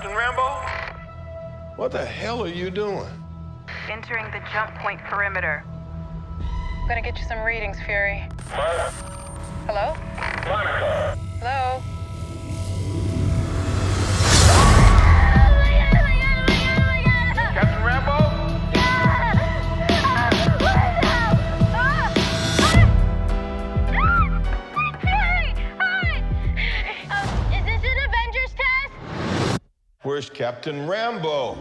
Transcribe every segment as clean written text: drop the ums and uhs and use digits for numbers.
Captain Rambeau? What the hell are you doing? Entering the jump point perimeter. I'm gonna get you some readings, Fury. What? Hello? Monica! Hello? Captain Rambeau? Is this an Avengers test? Where's Captain Rambeau?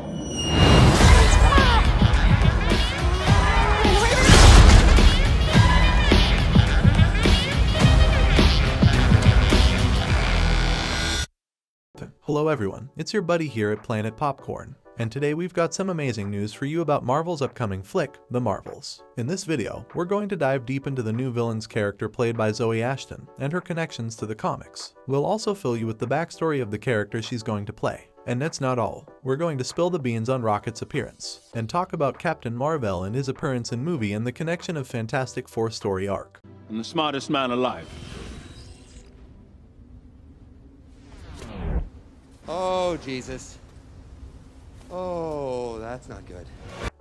Hello everyone, it's your buddy here at Planet Popcorn, and today we've got some amazing news for you about Marvel's upcoming flick, The Marvels. In this video, we're going to dive deep into the new villain's character played by Zoe Ashton and her connections to the comics. We'll also fill you with the backstory of the character she's going to play. And that's not all. We're going to spill the beans on Rocket's appearance, and talk about Captain Marvel and his appearance in movie and the connection of Fantastic Four story arc. I'm the smartest man alive. Oh, Jesus. Oh, that's not good.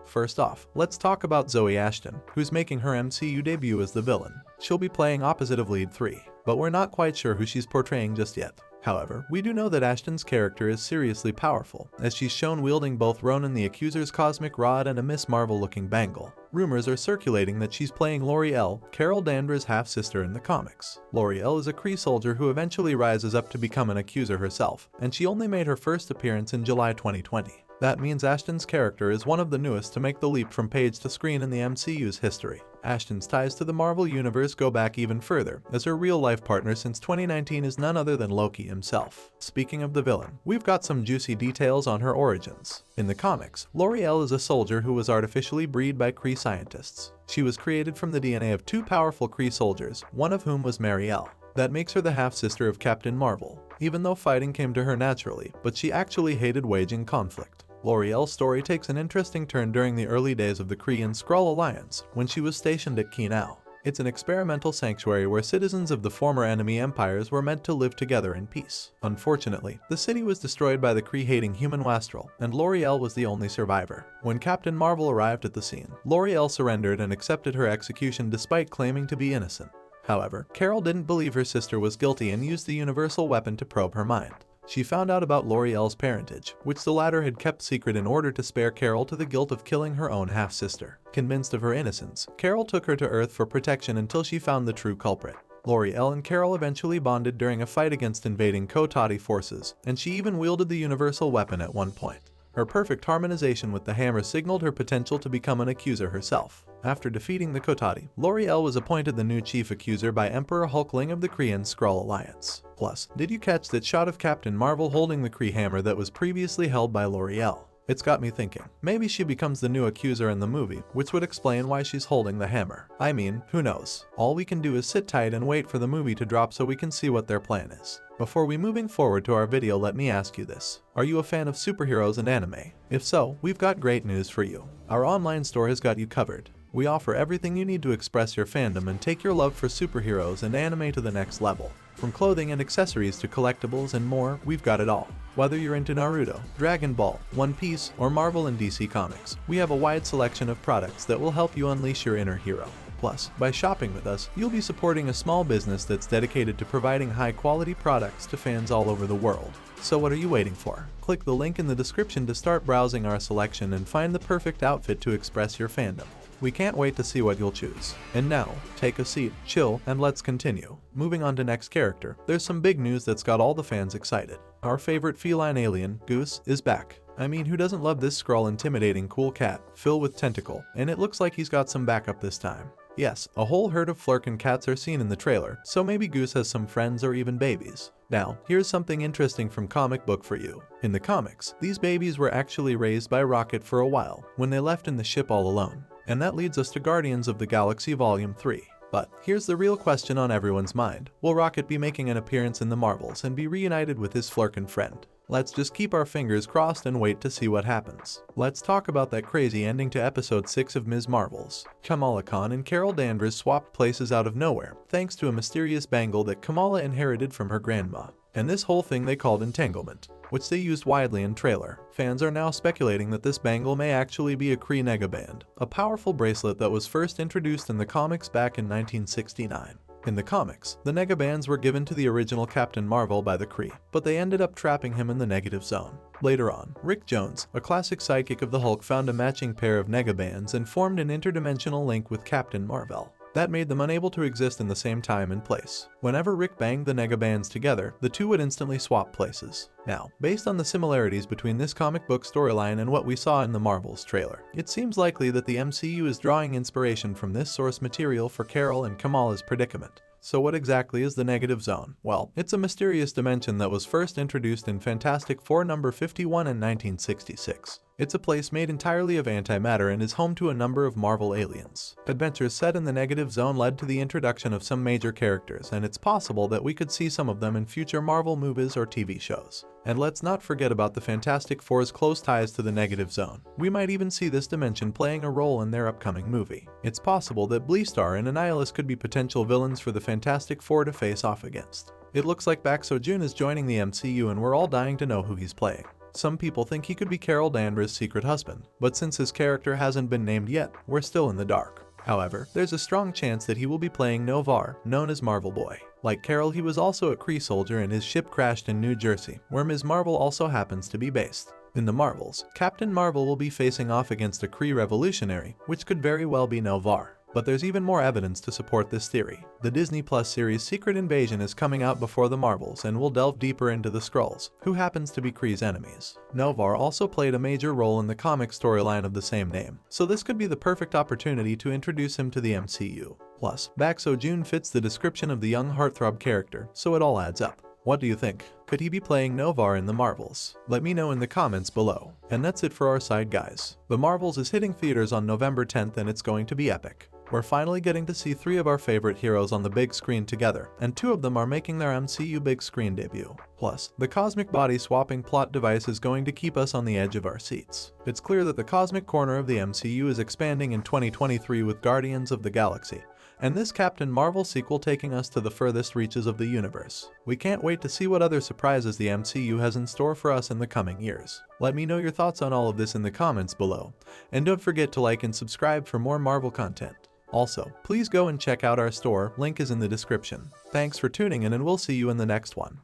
First off, let's talk about Zoe Ashton, who's making her MCU debut as the villain. She'll be playing opposite of Lead 3, but we're not quite sure who she's portraying just yet. However, we do know that Ashton's character is seriously powerful, as she's shown wielding both Ronan the Accuser's cosmic rod and a Miss Marvel-looking bangle. Rumors are circulating that she's playing L'Oreal, Carol Danvers' half-sister in the comics. L'Oreal is a Kree soldier who eventually rises up to become an Accuser herself, and she only made her first appearance in July 2020. That means Ashton's character is one of the newest to make the leap from page to screen in the MCU's history. Ashton's ties to the Marvel Universe go back even further, as her real-life partner since 2019 is none other than Loki himself. Speaking of the villain, we've got some juicy details on her origins. In the comics, L'Oreal is a soldier who was artificially bred by Kree scientists. She was created from the DNA of two powerful Kree soldiers, one of whom was Marielle. That makes her the half-sister of Captain Marvel, even though fighting came to her naturally, but she actually hated waging conflict. L'Oreal's story takes an interesting turn during the early days of the Kree and Skrull alliance, when she was stationed at Kinau. It's an experimental sanctuary where citizens of the former enemy empires were meant to live together in peace. Unfortunately, the city was destroyed by the Kree-hating human Wastrel, and L'Oreal was the only survivor. When Captain Marvel arrived at the scene, L'Oreal surrendered and accepted her execution despite claiming to be innocent. However, Carol didn't believe her sister was guilty and used the universal weapon to probe her mind. She found out about L'Oreal's parentage, which the latter had kept secret in order to spare Carol to the guilt of killing her own half-sister. Convinced of her innocence, Carol took her to Earth for protection until she found the true culprit. L'Oreal and Carol eventually bonded during a fight against invading Kotati forces, and she even wielded the universal weapon at one point. Her perfect harmonization with the hammer signaled her potential to become an Accuser herself. After defeating the Kotati, L'Oreal was appointed the new chief Accuser by Emperor Hulkling of the Kree and Skrull Alliance. Plus, did you catch that shot of Captain Marvel holding the Kree hammer that was previously held by L'Oreal? It's got me thinking, maybe she becomes the new Accuser in the movie, which would explain why she's holding the hammer. I mean, who knows? All we can do is sit tight and wait for the movie to drop so we can see what their plan is. Before we moving forward to our video, let me ask you this. Are you a fan of superheroes and anime? If so, we've got great news for you. Our online store has got you covered. We offer everything you need to express your fandom and take your love for superheroes and anime to the next level. From clothing and accessories to collectibles and more, we've got it all. Whether you're into Naruto, Dragon Ball, One Piece, or Marvel and DC Comics, we have a wide selection of products that will help you unleash your inner hero. Plus, by shopping with us, you'll be supporting a small business that's dedicated to providing high-quality products to fans all over the world. So what are you waiting for? Click the link in the description to start browsing our selection and find the perfect outfit to express your fandom. We can't wait to see what you'll choose. And now, take a seat, chill, and let's continue. Moving on to next character, there's some big news that's got all the fans excited. Our favorite feline alien, Goose, is back. I mean, who doesn't love this Skrull intimidating cool cat, filled with tentacle, and it looks like he's got some backup this time. Yes, a whole herd of Flurkin cats are seen in the trailer, so maybe Goose has some friends or even babies. Now, here's something interesting from comic book for you. In the comics, these babies were actually raised by Rocket for a while, when they left in the ship all alone. And that leads us to Guardians of the Galaxy Volume 3. But here's the real question on everyone's mind. Will Rocket be making an appearance in the Marvels and be reunited with his Flurkin friend? Let's just keep our fingers crossed and wait to see what happens. Let's talk about that crazy ending to episode 6 of Ms. Marvels. Kamala Khan and Carol Danvers swapped places out of nowhere, thanks to a mysterious bangle that Kamala inherited from her grandma. and this whole thing they called entanglement, which they used widely in trailer. Fans are now speculating that this bangle may actually be a Kree Nega Band, a powerful bracelet that was first introduced in the comics back in 1969. In the comics, the Nega Bands were given to the original Captain Marvel by the Kree, but they ended up trapping him in the negative zone. Later on, Rick Jones, a classic sidekick of the Hulk, found a matching pair of Nega Bands and formed an interdimensional link with Captain Marvel. That made them unable to exist in the same time and place. Whenever Rick banged the Nega Bands together, the two would instantly swap places. Now, based on the similarities between this comic book storyline and what we saw in the Marvels trailer, it seems likely that the MCU is drawing inspiration from this source material for Carol and Kamala's predicament. So what exactly is the negative zone? Well, it's a mysterious dimension that was first introduced in Fantastic Four number 51 in 1966. It's a place made entirely of antimatter and is home to a number of Marvel aliens. Adventures set in the negative zone led to the introduction of some major characters, and it's possible that we could see some of them in future Marvel movies or TV shows. And let's not forget about the Fantastic Four's close ties to the negative zone. We might even see this dimension playing a role in their upcoming movie. It's possible that Bleastar and Annihilus could be potential villains for the Fantastic Four to face off against. It looks like Baek Seo-joon is joining the MCU, and we're all dying to know who he's playing. Some people think he could be Carol Danvers' secret husband, but since his character hasn't been named yet, we're still in the dark. However, there's a strong chance that he will be playing Novar, known as Marvel Boy. Like Carol, he was also a Kree soldier and his ship crashed in New Jersey, where Ms. Marvel also happens to be based. In the Marvels, Captain Marvel will be facing off against a Kree revolutionary, which could very well be Novar. But there's even more evidence to support this theory. The Disney Plus series Secret Invasion is coming out before the Marvels and will delve deeper into the Skrulls, who happens to be Kree's enemies. Novar also played a major role in the comic storyline of the same name, so this could be the perfect opportunity to introduce him to the MCU. Plus, Baek Seo-joon fits the description of the young heartthrob character, so it all adds up. What do you think? Could he be playing Novar in the Marvels? Let me know in the comments below. And that's it for our side, guys. The Marvels is hitting theaters on November 10th and it's going to be epic. We're finally getting to see 3 of our favorite heroes on the big screen together, and 2 of them are making their MCU big screen debut. Plus, the cosmic body swapping plot device is going to keep us on the edge of our seats. It's clear that the cosmic corner of the MCU is expanding in 2023 with Guardians of the Galaxy, and this Captain Marvel sequel taking us to the furthest reaches of the universe. We can't wait to see what other surprises the MCU has in store for us in the coming years. Let me know your thoughts on all of this in the comments below, and don't forget to like and subscribe for more Marvel content. Also, please go and check out our store, link is in the description. Thanks for tuning in and we'll see you in the next one.